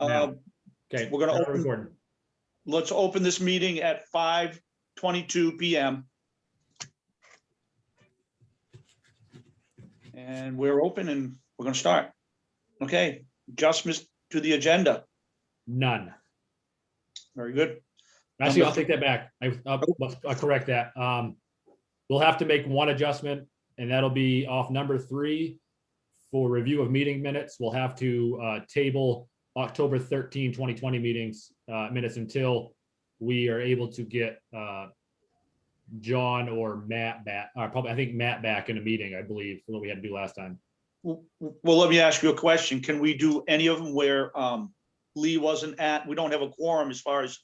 Now. Okay, We're gonna start recording. Let's open this meeting at 5:22 p.m. And we're open and we're gonna start. Okay, adjustments to the agenda. None. Very good. Actually, Number I'll take that back. I'll correct that. We'll have to make one adjustment, and that'll be off number 3 for review of meeting minutes. We'll have to table October 13, 2020 meetings minutes until we are able to get John or Matt back, or probably I think Matt back in a meeting, I believe, for what we had to do last time. Well, let me ask you a question. Can we do any of them where Lee wasn't at? We don't have a quorum as far as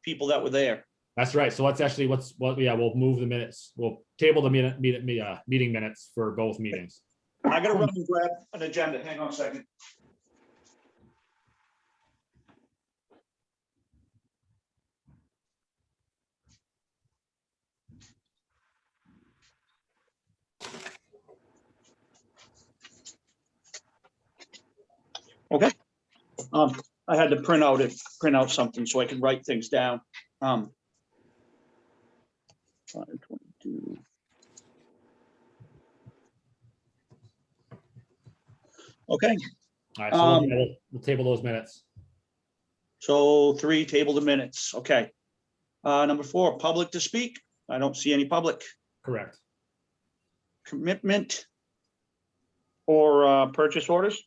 people that were there. That's right. So let's actually we'll move the minutes. We'll table the meeting minutes for both meetings. I gotta run and grab an agenda. Hang on a second. Okay. I had to print out something so I can write things down. 5:22. Okay. All right, so we'll table those minutes. So 3, table the minutes. Okay. Number 4, public to speak. I don't see any public. Correct. Commitment or purchase orders.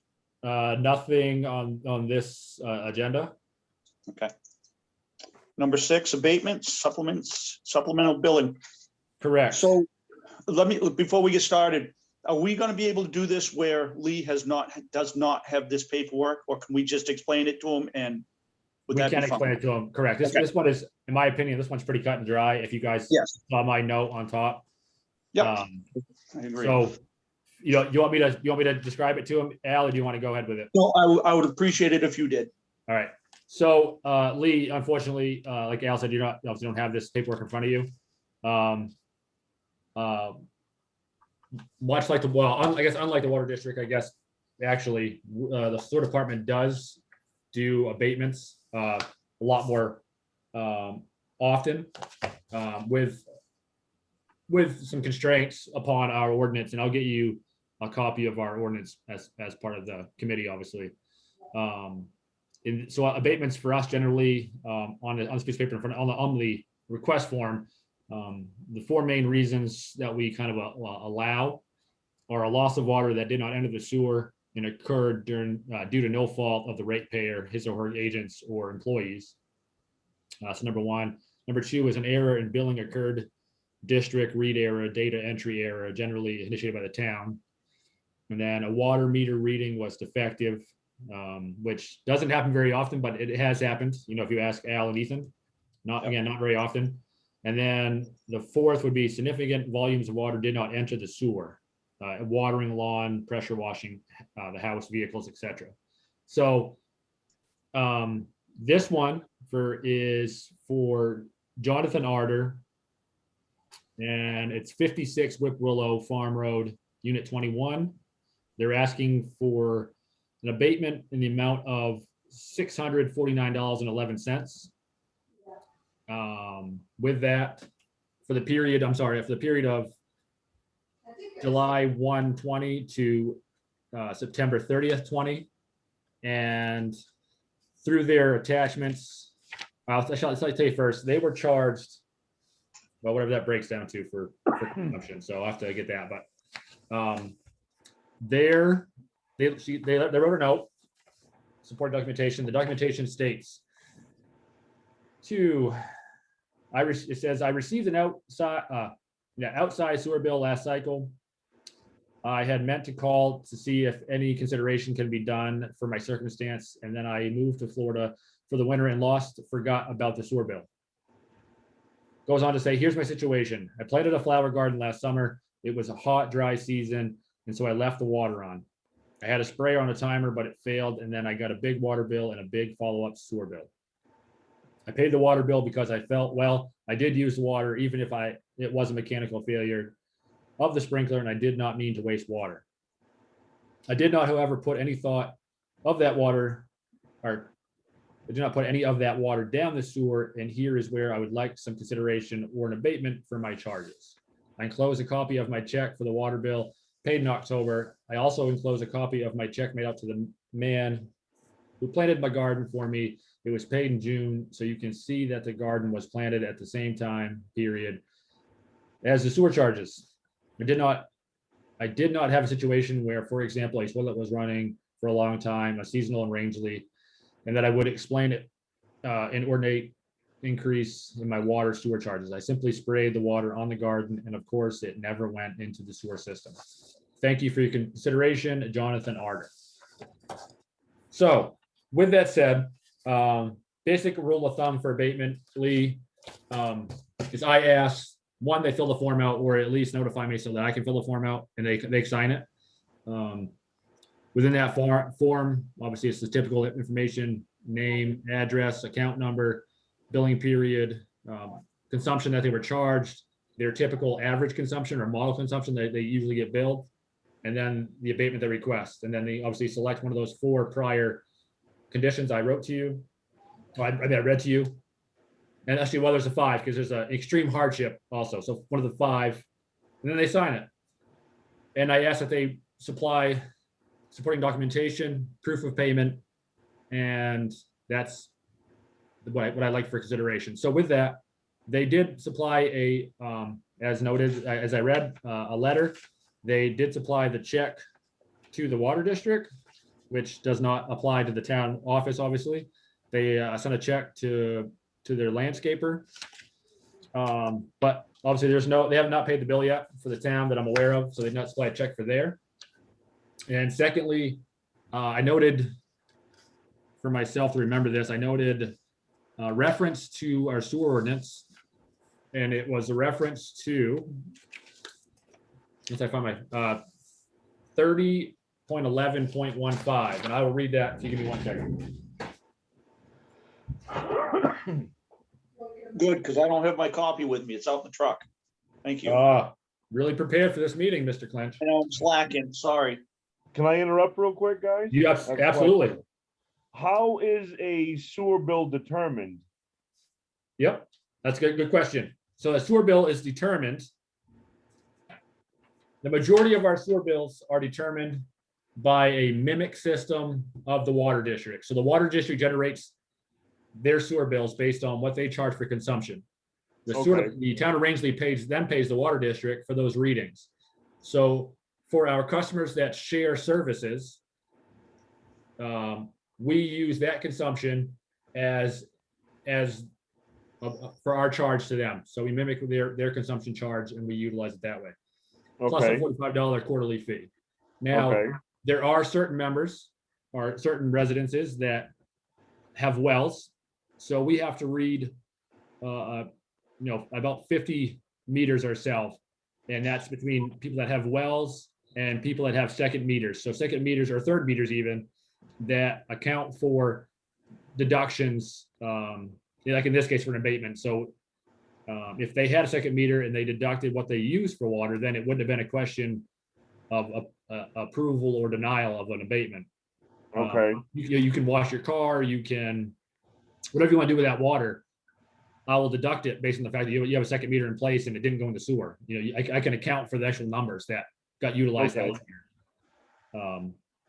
Nothing on this agenda. Okay. Number 6, abatements, supplemental billing. Correct. So before we get started, are we going to be able to do this where Lee does not have this paperwork, or can we just explain it to him and we can explain it to him? Correct. This one is, in my opinion, this one's pretty cut and dry. If you guys saw my note on top. Yep. I agree. So, you want me to describe it to him, Al, or do you want to go ahead with it? No, I would appreciate it if you did. All right. So, Lee, unfortunately, like Al said, you obviously don't have this paperwork in front of you. Much like unlike the water district, I guess, actually, the sewer department does do abatements a lot more often with some constraints upon our ordinance, and I'll get you a copy of our ordinance as part of the committee, obviously. So abatements for us generally on this piece of paper in front on the request form, the 4 main reasons that we kind of allow are a loss of water that did not enter the sewer and occurred due to no fault of the ratepayer, his or her agents or employees. So number 1. Number 2 is an error in billing occurred, district read error, data entry error, generally initiated by the town. And then a water meter reading was defective, which doesn't happen very often, but it has happened. If you ask Al and Ethan, not very often. And then the 4th would be significant volumes of water did not enter the sewer, watering lawn, pressure washing the house, vehicles, etc. So this one is for Jonathan Arter, and it's 56 Whip Willow Farm Road, Unit 21. They're asking for an abatement in the amount of $649.11. With that, for the period of July 1, 20 to September 30th, 20. And through their attachments, I'll tell you first, they were charged, well, whatever that breaks down to for consumption. So I'll have to get that, but they wrote a note, support documentation. The documentation states it says, I received an outside sewer bill last cycle. I had meant to call to see if any consideration can be done for my circumstance, and then I moved to Florida for the winter and forgot about the sewer bill. Goes on to say, here's my situation. I planted a flower garden last summer. It was a hot, dry season, and so I left the water on. I had a sprayer on a timer, but it failed, and then I got a big water bill and a big follow-up sewer bill. I paid the water bill because I felt, well, I did use the water, even if it was a mechanical failure of the sprinkler, and I did not mean to waste water. I did not, however, put any thought of that water, or I did not put any of that water down the sewer, and here is where I would like some consideration or an abatement for my charges. I enclose a copy of my check for the water bill paid in October. I also enclose a copy of my check made out to the man who planted my garden for me. It was paid in June, so you can see that the garden was planted at the same time period as the sewer charges. I did not have a situation where, for example, a toilet was running for a long time, a seasonal and Rangeley, and that I would explain it an ordinate increase in my water sewer charges. I simply sprayed the water on the garden, and of course, it never went into the sewer system. Thank you for your consideration, Jonathan Arter. So, with that said, basic rule of thumb for abatement, Lee, is I ask, one, they fill the form out, or at least notify me so that I can fill the form out and they sign it. Within that form, obviously it's the typical information, name, address, account number, billing period, consumption that they were charged, their typical average consumption or model consumption that they usually get billed, and then the abatement they request. And then they obviously select one of those 4 prior conditions I wrote to you, I read to you. And actually, well, there's a 5 because there's an extreme hardship also. So one of the 5, and then they sign it. And I ask that they supply supporting documentation, proof of payment, and that's what I like for consideration. So with that, they did supply as noted, as I read, a letter. They did supply the check to the water district, which does not apply to the town office, obviously. They sent a check to their landscaper. But obviously they have not paid the bill yet for the town that I'm aware of, so they've not supplied a check for there. And secondly, I noted for myself to remember this, I noted reference to our sewer ordinance, and it was a reference to, once I find my 30.11.15, and I will read that if you give me 1 second. Good, because I don't have my copy with me. It's out in the truck. Thank you. Really prepared for this meeting, Mr. Clinch. I know I'm slacking, sorry. Can I interrupt real quick, guys? You absolutely. How is a sewer bill determined? Yep, that's a good question. So a sewer bill is determined. The majority of our sewer bills are determined by a mimic system of the water district. So the water district generates their sewer bills based on what they charge for consumption. The town of Rangeley pays the water district for those readings. So for our customers that share services, we use that consumption as for our charge to them. So we mimic their consumption charge and we utilize it that way. Plus a $45 quarterly fee. Now, there are certain members or certain residences that have wells. So we have to read, about 50 meters ourselves. And that's between people that have wells and people that have second meters. So second meters or third meters even that account for deductions, like in this case for an abatement. So if they had a second meter and they deducted what they used for water, then it wouldn't have been a question of approval or denial of an abatement. You can wash your car, you can, whatever you want to do with that water, I will deduct it based on the fact that you have a second meter in place and it didn't go in the sewer. I can account for the actual numbers that got utilized that year.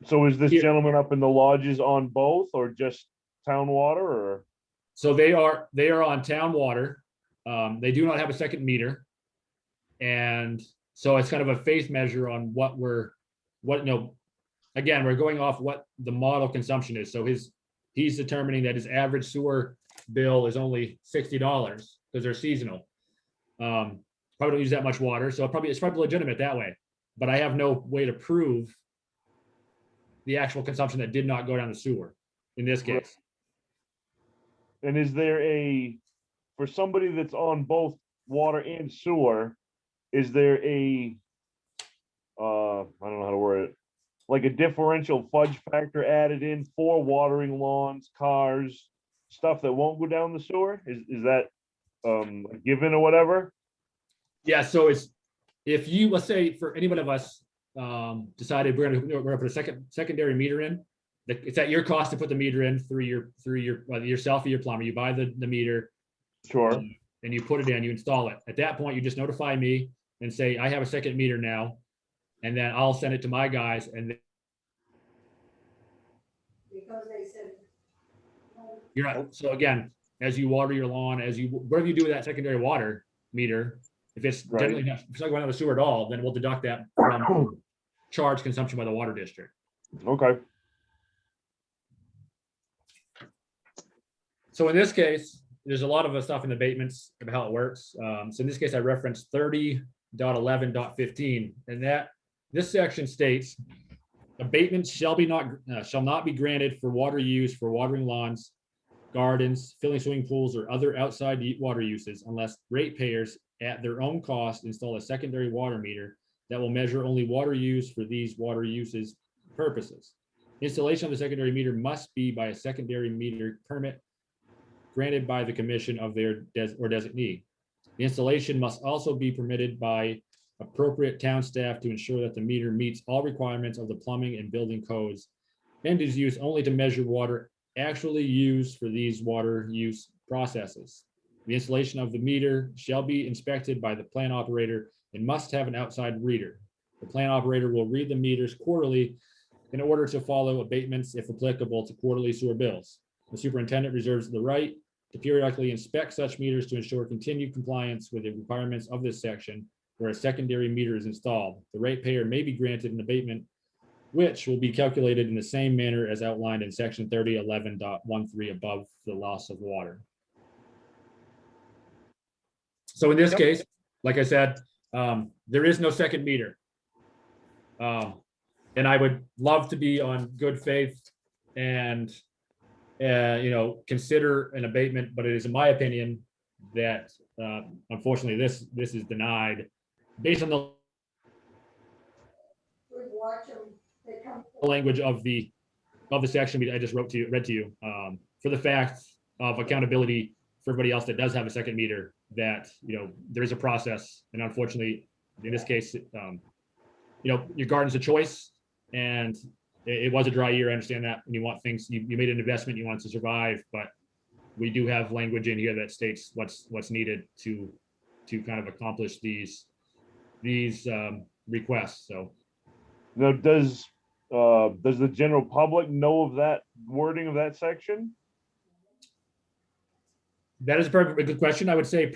So is this gentleman up in the lodges on both or just town water or? So they are on town water. They do not have a second meter. And so it's kind of a faith measure on again, we're going off what the model consumption is. So he's determining that his average sewer bill is only $60 because they're seasonal. Probably don't use that much water. So it's probably legitimate that way, but I have no way to prove the actual consumption that did not go down the sewer in this case. And is there for somebody that's on both water and sewer, is there I don't know how to word it, like a differential fudge factor added in for watering lawns, cars, stuff that won't go down the sewer? Is that a given or whatever? Yeah, so if let's say for any one of us decided we're gonna put a secondary meter in, it's at your cost to put the meter in through yourself or your plumber. You buy the meter Sure. and you put it in, you install it. At that point, you just notify me and say, I have a second meter now. And then I'll send it to my guys and Because they said. you're not, so again, as you water your lawn, whatever you do with that secondary water meter, if it's Right. generally not, if it's not going out of the sewer at all, then we'll deduct that from charge consumption by the water district. Okay. So in this case, there's a lot of stuff in the abatements of how it works. So in this case, I referenced 30.11.15, and this section states abatements shall not be granted for water use for watering lawns, gardens, filling swimming pools, or other outside water uses unless ratepayers at their own cost install a secondary water meter that will measure only water use for these water uses purposes. Installation of the secondary meter must be by a secondary meter permit granted by the commission of their designee. The installation must also be permitted by appropriate town staff to ensure that the meter meets all requirements of the plumbing and building codes and is used only to measure water actually used for these water use processes. The installation of the meter shall be inspected by the plant operator and must have an outside reader. The plant operator will read the meters quarterly in order to follow abatements if applicable to quarterly sewer bills. The superintendent reserves the right to periodically inspect such meters to ensure continued compliance with the requirements of this section where a secondary meter is installed. The ratepayer may be granted an abatement which will be calculated in the same manner as outlined in section 30.11.13 above the loss of water. So in this Yep. case, like I said, there is no second meter. And I would love to be on good faith and consider an abatement, but it is in my opinion that unfortunately this is denied based on the Would watch them, they come. language of the section I just read to you, for the fact of accountability for everybody else that does have a second meter, that there is a process, and unfortunately in this case your garden's a choice, and it was a dry year. I understand that, and you want things, you made an investment, you want it to survive, but we do have language in here that states what's needed to kind of accomplish these requests. So Now, does the general public know of that wording of that section? that is a very good question. I would say,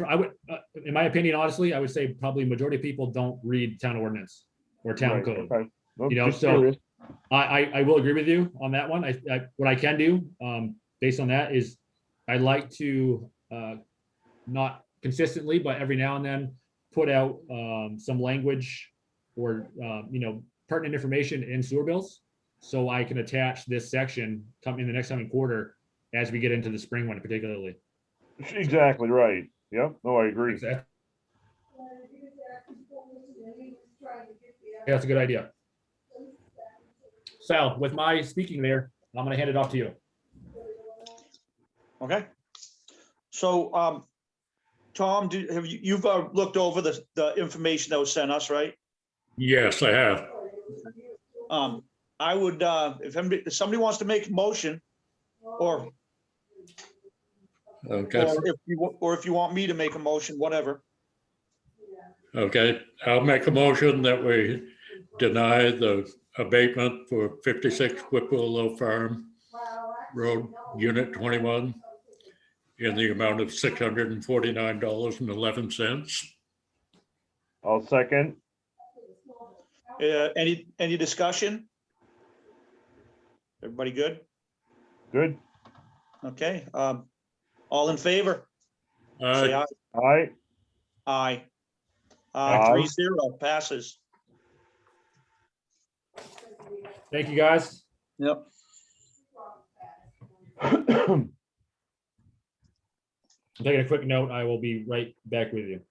in my opinion, honestly, I would say probably majority of people don't read town ordinance or town Right, code. okay. Well, just so curious. I will agree with you on that one. What I can do based on that is I like to not consistently, but every now and then put out some language or pertinent information in sewer bills, so I can attach this section in the next coming quarter as we get into the spring one particularly. Exactly right. Yep. No, I agree. Yeah, that's a good idea. Sal, with my speaking there, I'm going to hand it off to you. Okay. So, Tom, you've looked over the information that was sent us, right? Yes, I have. I would, if somebody wants to make a motion, or Okay, if you want me to make a motion, whatever. okay. I'll make a motion that we deny the abatement for 56 Whipple Farm Road, Unit 21, in the amount of $649.11. I'll second. Any discussion? Everybody good? Good. Okay. All in favor? Say aye. All right. Aye. Aye. 3-0 passes. Thank you, guys. Yep. I'm taking a quick note. I will be right back with you.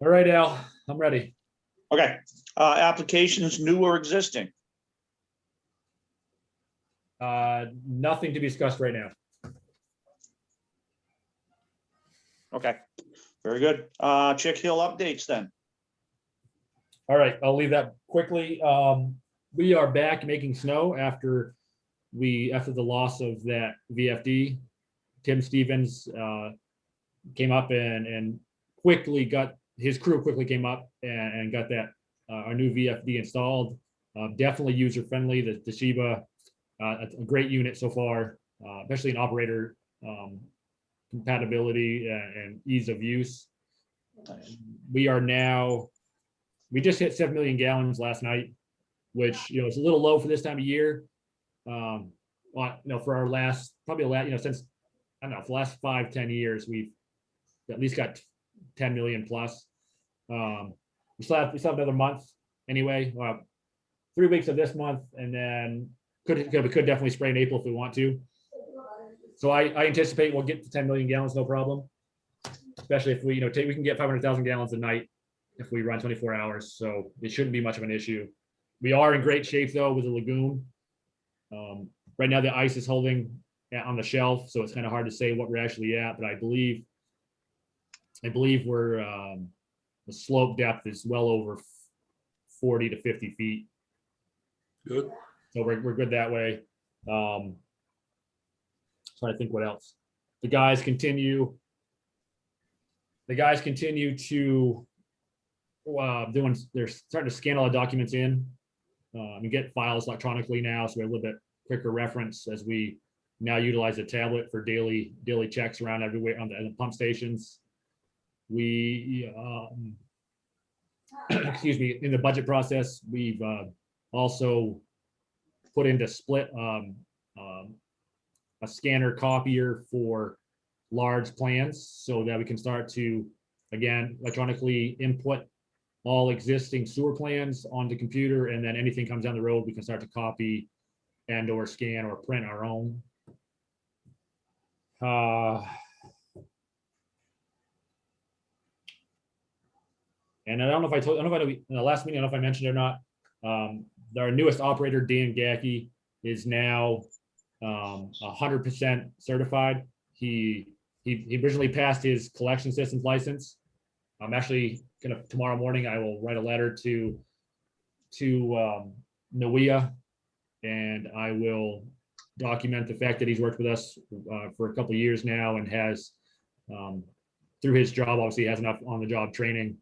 All right, Al, I'm ready. Okay. Applications new or existing? Nothing to be discussed right now. Okay, very good. Chick Hill updates then. All right, I'll leave that quickly. We are back making snow after the loss of that VFD. Tim Stevens came up and quickly got his crew quickly came up and got that our new VFD installed. Definitely user friendly. The Toshiba, a great unit so far, especially in operator compatibility and ease of use. We just hit 7 million gallons last night, which is a little low for this time of year. For our since I don't know, for the last 5-10 years, we've at least got 10 million plus. We still have another month anyway. 3 weeks of this month, and then we could definitely spray in April if we want to. So I anticipate we'll get to 10 million gallons, no problem. Especially if we we can get 500,000 gallons a night if we run 24 hours. So it shouldn't be much of an issue. We are in great shape though with the lagoon. Right now the ice is holding on the shelf, so it's kind of hard to say what we're actually at. But I believe we're the slope depth is well over 40 to 50 feet. Good. So we're good that way. So I think what else? The guys continue to they're starting to scan all the documents in and get files electronically now, so we have a little bit quicker reference as we now utilize a tablet for daily checks around everywhere on the pump stations. We excuse me, in the budget process, we've also put into split a scanner copier for large plans so that we can start to, again, electronically input all existing sewer plans onto computer, and then anything comes down the road, we can start to copy and or scan or print our own. And I don't know if in the last meeting, I don't know if I mentioned it or not. Our newest operator, Dan Gacky, is now 100% certified. He originally passed his collection systems license. I'm actually tomorrow morning I will write a letter to NWIA, and I will document the fact that he's worked with us for a couple of years now and has through his job obviously has enough on the job training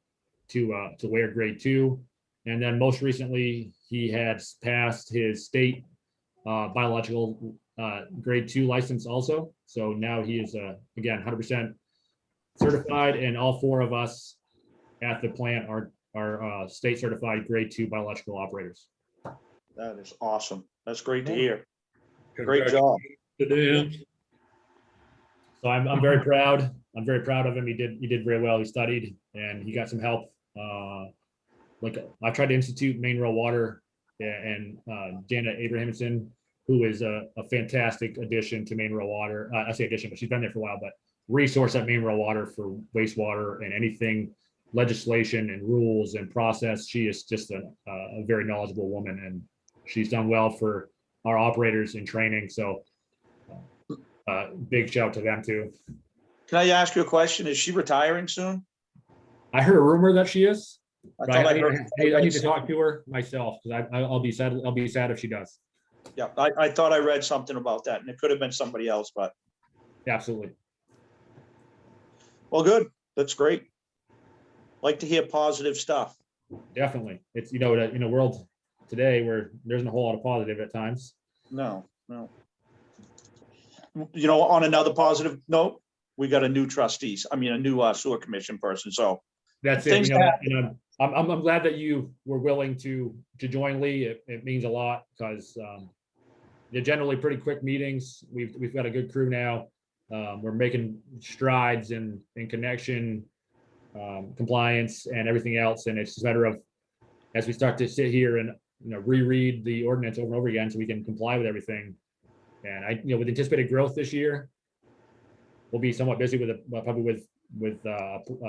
to wear grade 2. And then most recently he had passed his state biological grade 2 license also. So now he is again 100% certified, and all 4 of us at the plant are state certified grade 2 biological operators. That is awesome. That's great to hear. Great job. So I'm very proud. I'm very proud of him. He did very well. He studied and he got some help. Like I tried to institute Maine Rural Water, and Janet Abrahamson, who is a fantastic addition to Maine Rural Water. I say addition, but she's been there for a while, but resource at Maine Rural Water for wastewater and anything legislation and rules and process. She is just a very knowledgeable woman, and she's done well for our operators in training. So big shout out to them too. Can I ask you a question? Is she retiring soon? I heard a rumor that she is. I need to talk to her myself because I'll be sad. I'll be sad if she does. Yeah, I thought I read something about that, and it could have been somebody else, but Absolutely. well, good. That's great. Like to hear positive stuff. Definitely. It's in a world today where there isn't a whole lot of positive at times. No. On another positive note, we got a new a new sewer commission person. So that's it. I'm glad that you were willing to join Lee. It means a lot because they're generally pretty quick meetings. We've got a good crew now. We're making strides in connection, compliance, and everything else. And it's just a matter of as we start to sit here and reread the ordinance over and over again so we can comply with everything. And with anticipated growth this year, we'll be somewhat busy with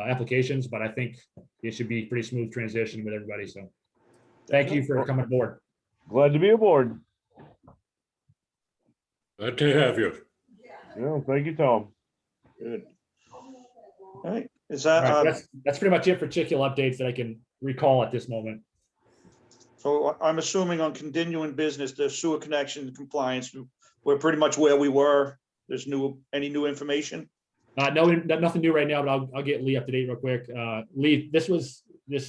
applications, but I think it should be pretty smooth transition with everybody. So thank you for coming aboard. Glad to be aboard. Glad to have you. Yeah, thank you, Tom. Good. All right, is All that, right, that's pretty much it for chicken updates that I can recall at this moment. so I'm assuming on continuing business, the sewer connection compliance, we're pretty much where we were. There's any new information? No, nothing new right now, but I'll get Lee up to date real quick. Lee, this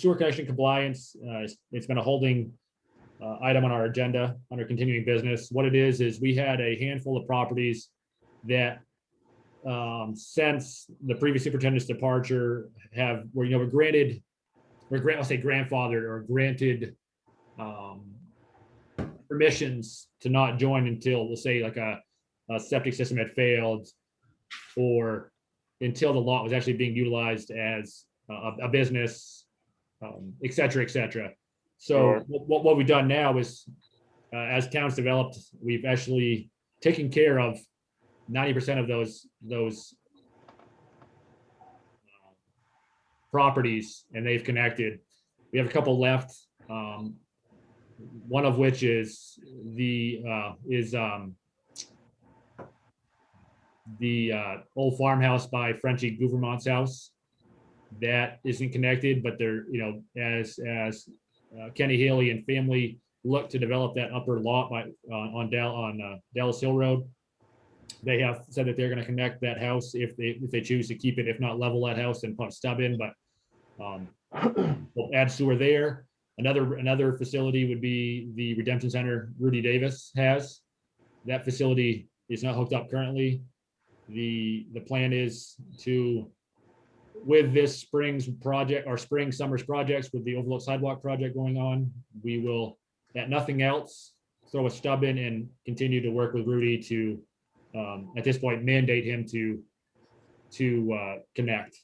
sewer connection compliance. It's been a holding item on our agenda under continuing business. What it is we had a handful of properties that since the previous superintendent's departure we're grandfathered or granted permissions to not join until, we'll say, like a septic system had failed, or until the lot was actually being utilized as a business, et cetera, et cetera. So Sure. what we've done now is, as towns developed, we've actually taken care of 90% of those properties, and they've connected. We have a couple left. One of which is the old farmhouse by Frenchie Gouvernement's house. That isn't connected, but they're, as Kenny Haley and family look to develop that upper lot on Dallas Hill Road. They have said that they're going to connect that house if they choose to keep it, if not level that house and put a stub in, but we'll add sewer there. Another facility would be the Redemption Center Rudy Davis has. That facility is not hooked up currently. The plan is to, with this spring's project or summers projects with the overlook sidewalk project going on, we will, at nothing else, throw a stub in and continue to work with Rudy to, at this point, mandate him to connect.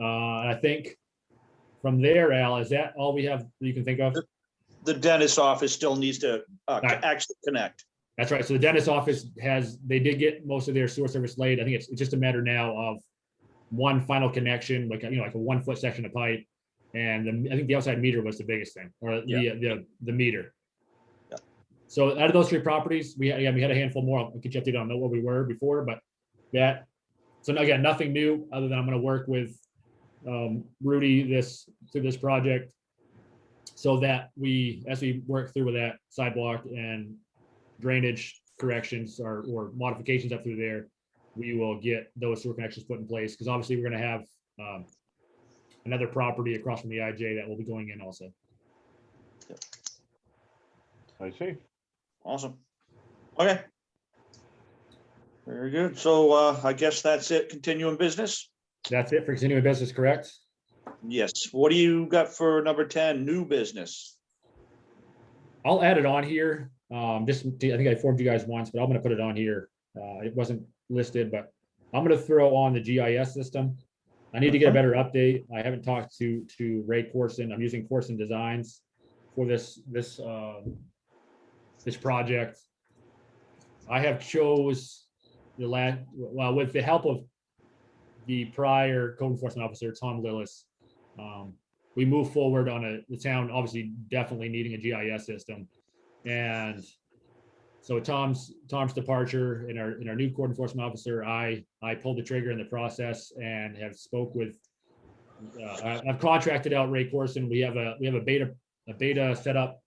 I think from there, Al, is that all we have you can think of? The dentist's office still needs to Right. actually connect. That's right. So the dentist office they did get most of their sewer service laid. I think it's just a matter now of one final connection, like a 1 foot section of pipe. And I think the outside meter was the biggest thing, or the meter. Yeah. So out of those 3 properties, we had a handful more. I'll get you updated on what we were before, but so again, nothing new other than I'm going to work with Rudy through this project, so that as we work through with that sidewalk and drainage corrections or modifications up through there, we will get those sewer connections put in place, because obviously we're going to have another property across from the IJ that will be going in also. I see. Awesome. Okay. Very good. So I guess that's it. Continuing business. That's it for continuing business, correct? Yes. What do you got for number 10, new business? I'll add it on here. I think I informed you guys once, but I'm going to put it on here. It wasn't listed, but I'm going to throw on the GIS system. I need to get a better update. I haven't talked to Ray Corson. I'm using Corson Designs for this project. I have chose with the help of the prior code enforcement officer, Tom Lillis. We move forward on the town obviously definitely needing a GIS system. And so Tom's departure and our new code enforcement officer, I pulled the trigger in the process and have spoke with, I've contracted out Ray Corson. We have a beta set up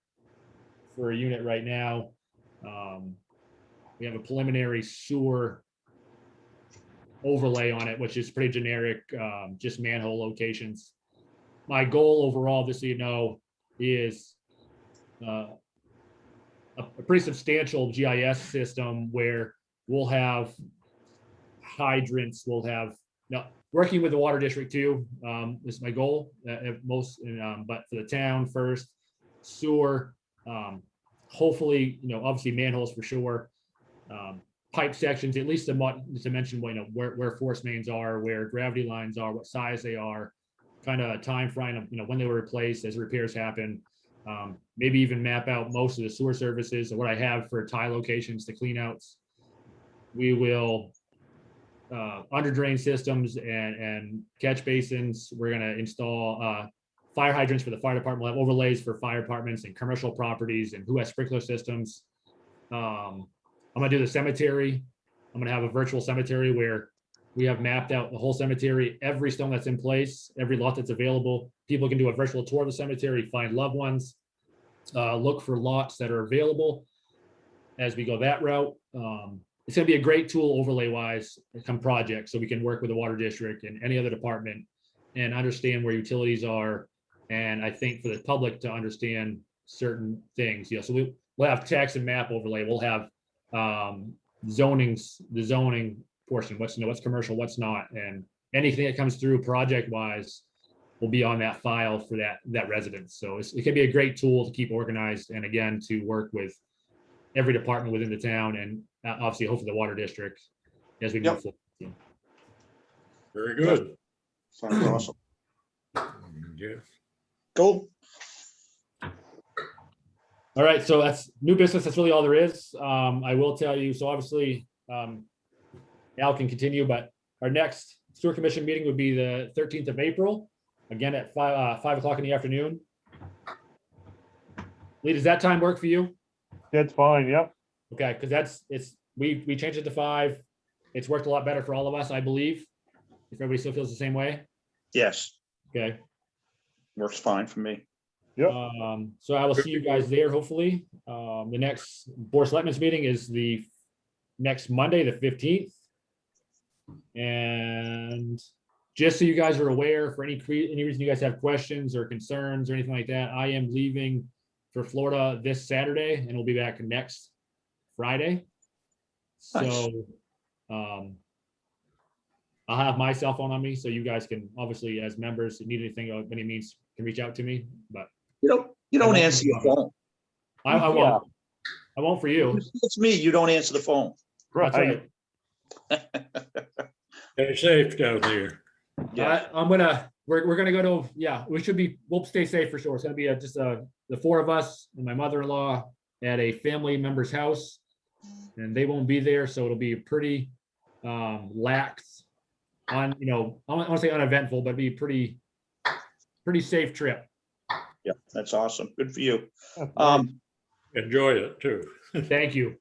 for a unit right now. We have a preliminary sewer overlay on it, which is pretty generic, just manhole locations. My goal overall, just so you know, is a pretty substantial GIS system where we'll have hydrants, working with the water district too. This is my goal at most, but for the town first, sewer, hopefully, obviously manholes for sure. Pipe sections, at least to mention, where force mains are, where gravity lines are, what size they are, kind of a time frame of, when they were replaced as repairs happen. Maybe even map out most of the sewer services or what I have for tie locations to clean outs. We will under drain systems and catch basins. We're going to install fire hydrants for the fire department. We'll have overlays for fire departments and commercial properties and who has sprinkler systems. I'm gonna do the cemetery. I'm gonna have a virtual cemetery where we have mapped out the whole cemetery, every stone that's in place, every lot that's available. People can do a virtual tour of the cemetery, find loved ones, look for lots that are available as we go that route. It's gonna be a great tool overlay wise, come project, so we can work with the water district and any other department and understand where utilities are. And I think for the public to understand certain things, so we'll have text and map overlay. We'll have the zoning portion, what's commercial, what's not, and anything that comes through project wise will be on that file for that residence. So it can be a great tool to keep organized, and again, to work with every department within the town, and obviously hopefully the water district as we move forward. Very good. Sounds awesome. Yeah. Cool. All right, so that's new business. That's really all there is. I will tell you, so obviously, Al can continue, but our next sewer commission meeting would be the 13th of April, again at 5 o'clock in the afternoon. Lee, does that time work for you? That's fine, yep. Okay, because we changed it to 5. It's worked a lot better for all of us, I believe. If everybody still feels the same way. Yes, Okay. works fine for me. Yep. So I will see you guys there, hopefully. The next Board of Selectmen's meeting is the next Monday, the 15th. And just so you guys are aware, for any reason you guys have questions or concerns or anything like that, I am leaving for Florida this Saturday and we'll be back next Friday. Nice. So I'll have my cell phone on me, so you guys can, obviously, as members, if you need anything of any means, can reach out to me, but You don't answer your phone. I won't. I won't for you. It's me, you don't answer the phone. That's Right. right. Stay safe down there. Yeah, We're gonna go to, we'll stay safe for sure. It's gonna be just the 4 of us and my mother-in-law at a family member's house. And they won't be there, so it'll be pretty lax I don't want to say uneventful, but be pretty safe trip. yeah, that's awesome. Good for you. Enjoy it too. Thank you.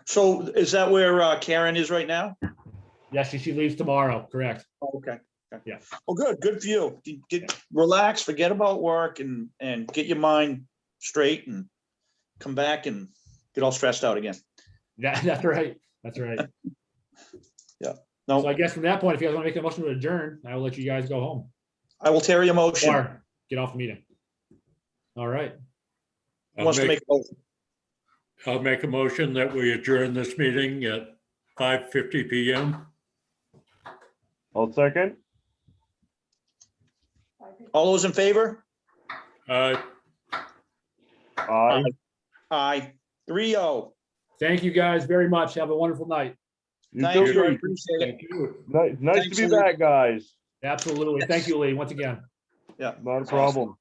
So is that where Karen is right now? Yes, she leaves tomorrow, correct. Oh, okay. Yeah. Well, good for you. Relax, forget about work and get your mind straight and come back and get all stressed out again. That's right. That's right. Yeah. No, So I guess from that point, if you guys want to make a motion to adjourn, I will let you guys go home I will tear your motion. or get off the meeting. All right. Who wants to make a motion? I'll make a motion that we adjourn this meeting at 5:50 PM. I'll second. All those in favor? Aye. Aye. 3-0. Thank you guys very much. Have a wonderful night. You Thank too, you. I Lee. appreciate it. Thank you. Nice Thanks, to be Lee. back, guys. Absolutely. Thank you, Lee, once again. Yeah. Not a problem.